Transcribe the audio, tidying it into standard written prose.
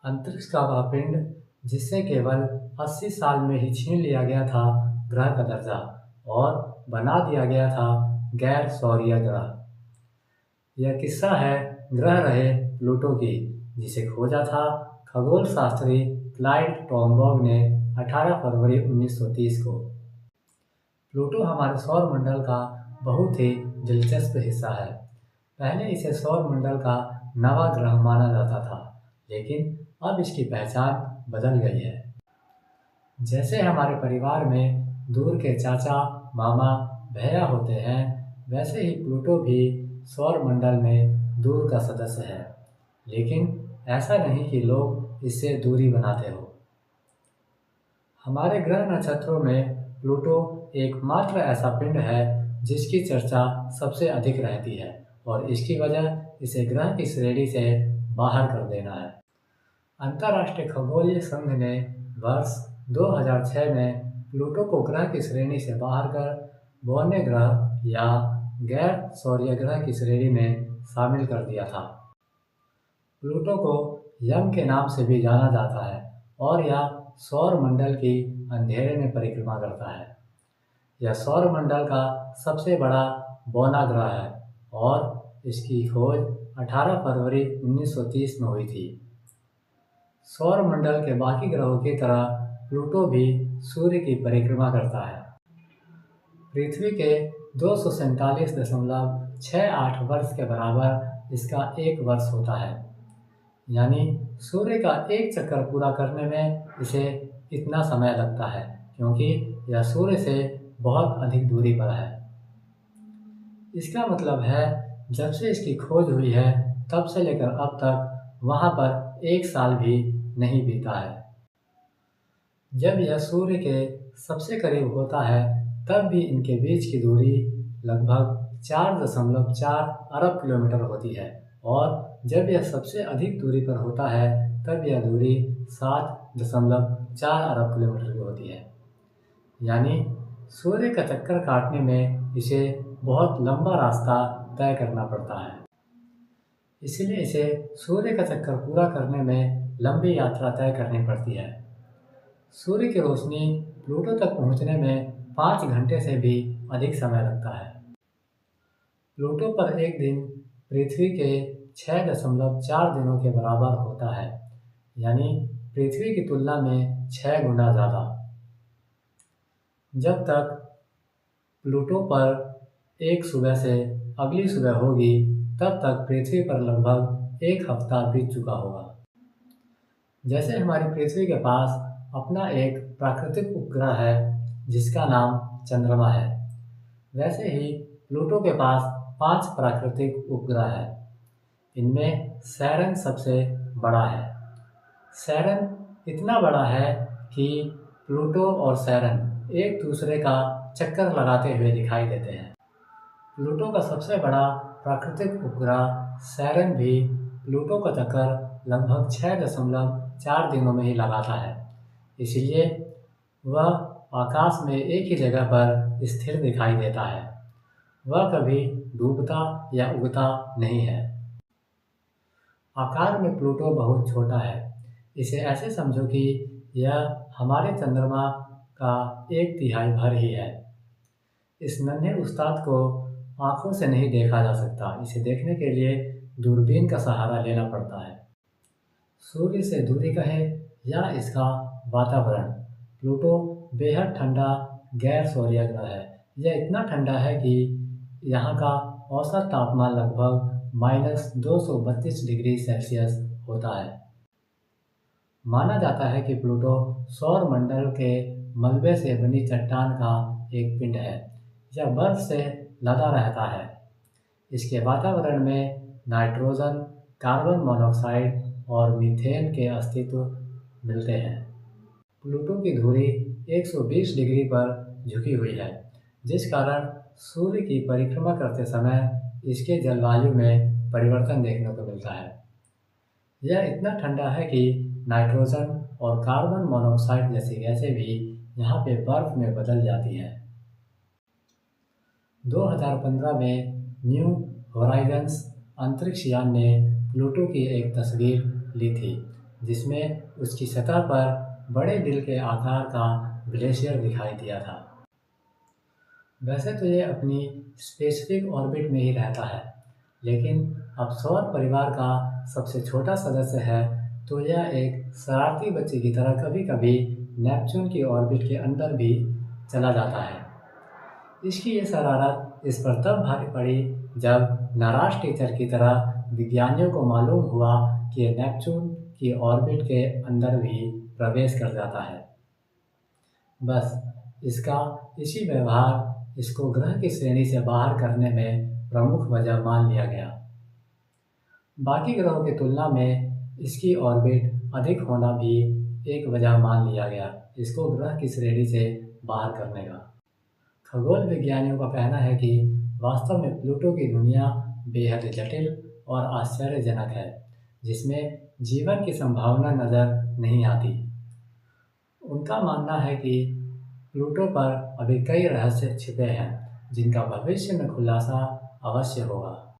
अंतरिक्ष का वह पिंड जिससे केवल 80 साल में ही छीन लिया गया था ग्रह का दर्जा और बना दिया गया था गैर सौरीय ग्रह। यह किस्सा है ग्रह रहे प्लूटो की, जिसे खोजा था खगोल शास्त्री क्लाइड टॉमबर्ग ने 18 फरवरी 1930 को। प्लूटो हमारे सौर मंडल का बहुत ही दिलचस्प हिस्सा है। पहले इसे सौर मंडल का नवा ग्रह माना जाता था, लेकिन अब इसकी पहचान बदल गई है। जैसे हमारे परिवार में दूर के चाचा, मामा, भैया होते हैं, वैसे ही प्लूटो भी सौर मंडल में दूर का सदस्य है। लेकिन ऐसा नहीं कि लोग इससे दूरी बनाते हो। हमारे ग्रह नक्षत्रों में प्लूटो एकमात्र ऐसा पिंड है जिसकी चर्चा सबसे अधिक रहती है और इसकी वजह इसे ग्रह की श्रेणी से बाहर कर देना है। अंतर्राष्ट्रीय खगोलीय संघ ने वर्ष 2006 में प्लूटो को ग्रह की श्रेणी से बाहर कर बौने ग्रह या गैर सौरीय ग्रह की श्रेणी में शामिल कर दिया था। प्लूटो को यम के नाम से भी जाना जाता है और यह सौर मंडल की अंधेरे में परिक्रमा करता है। यह सौर मंडल का सबसे बड़ा बौना ग्रह है और इसकी खोज 18 फरवरी 1930 में हुई थी। सौर मंडल के बाकी ग्रहों की तरह प्लूटो भी सूर्य की परिक्रमा करता है। पृथ्वी के 247.68 वर्ष के बराबर इसका एक वर्ष होता है। यानी सूर्य का एक चक्कर पूरा करने में इसे इतना समय लगता है, क्योंकि यह सूर्य से बहुत अधिक दूरी पर है। इसका मतलब है जब से इसकी खोज हुई है तब से लेकर अब तक वहाँ पर एक साल भी नहीं बीता है। जब यह सूर्य के सबसे करीब होता है तब भी इनके बीच की दूरी लगभग 4.4 अरब किलोमीटर होती है और जब यह सबसे अधिक दूरी पर होता है तब यह दूरी 7.4 अरब किलोमीटर की होती है। यानी सूर्य का चक्कर काटने में इसे बहुत लंबा रास्ता तय करना पड़ता है। इसलिए इसे सूर्य का चक्कर पूरा करने में लंबी यात्रा तय करनी पड़ती है। सूर्य की रोशनी प्लूटो तक पहुंचने में 5 घंटे से भी अधिक समय लगता है। प्लूटो पर एक दिन पृथ्वी के 6.4 दिनों के बराबर होता है, यानी पृथ्वी की तुलना में 6 गुना ज़्यादा। जब तक प्लूटो पर एक सुबह से अगली सुबह होगी तब तक पृथ्वी पर लगभग एक हफ्ता बीत चुका होगा। जैसे हमारी पृथ्वी के पास अपना एक प्राकृतिक उपग्रह है जिसका नाम चंद्रमा है, वैसे ही प्लूटो के पास 5 प्राकृतिक उपग्रह है। इनमें सैरन सबसे बड़ा है। सैरन इतना बड़ा है कि प्लूटो और सैरन एक दूसरे का चक्कर लगाते हुए दिखाई देते हैं। प्लूटो का सबसे बड़ा प्राकृतिक उपग्रह सैरन भी प्लूटो का चक्कर लगभग 6.4 दिनों में ही लगाता है। इसलिए वह आकाश में एक ही जगह पर स्थिर दिखाई देता है। वह कभी डूबता या उगता नहीं है। आकार में प्लूटो बहुत छोटा है। इसे ऐसे समझो कि यह हमारे चंद्रमा का 1/3 भर ही है। इस नन्हे उस्ताद को आंखों से नहीं देखा जा सकता। इसे देखने के लिए दूरबीन का सहारा लेना पड़ता है। सूर्य से दूरी कहे या इसका वातावरण, प्लूटो बेहद ठंडा गैर सौरीय ग्रह है। यह इतना ठंडा है कि यहाँ का औसत तापमान लगभग -232 डिग्री सेल्सियस होता है। माना जाता है कि प्लूटो सौर मंडल के मलबे से बनी चट्टान का एक पिंड है। यह बर्फ से लदा रहता है। इसके वातावरण में नाइट्रोजन, कार्बन मोनोऑक्साइड और मीथेन के अस्तित्व मिलते हैं। प्लूटो की धुरी 120 डिग्री पर झुकी हुई है, जिस कारण सूर्य की परिक्रमा करते समय इसके जलवायु में परिवर्तन देखने को मिलता है। यह इतना ठंडा है कि नाइट्रोजन और कार्बन मोनोऑक्साइड जैसी गैसें भी यहाँ पे बर्फ में बदल जाती हैं। 2015 में न्यू होराइजन्स अंतरिक्ष यान ने प्लूटो की एक तस्वीर ली थी, जिसमें उसकी सतह पर बड़े दिल के आकार का ग्लेशियर दिखाई दिया था। वैसे तो ये अपनी स्पेसिफिक ऑर्बिट में ही रहता है, लेकिन अब सौर परिवार का सबसे छोटा सदस्य है, तो यह एक शरारती बच्चे की तरह कभी-कभी नेपच्यून की ऑर्बिट के अंदर भी चला जाता है। इसकी ये शरारत इस पर तब भारी पड़ी जब नाराज टीचर की तरह विज्ञानियों को मालूम हुआ कि ये नेपच्यून की ऑर्बिट के अंदर भी प्रवेश कर जाता है। बस इसका इसी व्यवहार इसको ग्रह की श्रेणी से बाहर करने में प्रमुख वजह मान लिया गया। बाकी ग्रहों की तुलना में इसकी ऑर्बिट अधिक होना भी एक वजह मान लिया गया इसको ग्रह की श्रेणी से बाहर करने का। खगोल विज्ञानियों का कहना है कि वास्तव में प्लूटो की दुनिया बेहद जटिल और आश्चर्यजनक है, जिसमें जीवन की संभावना नज़र नहीं आती। उनका मानना है कि प्लूटो पर अभी कई रहस्य छिपे हैं, जिनका भविष्य में खुलासा अवश्य होगा।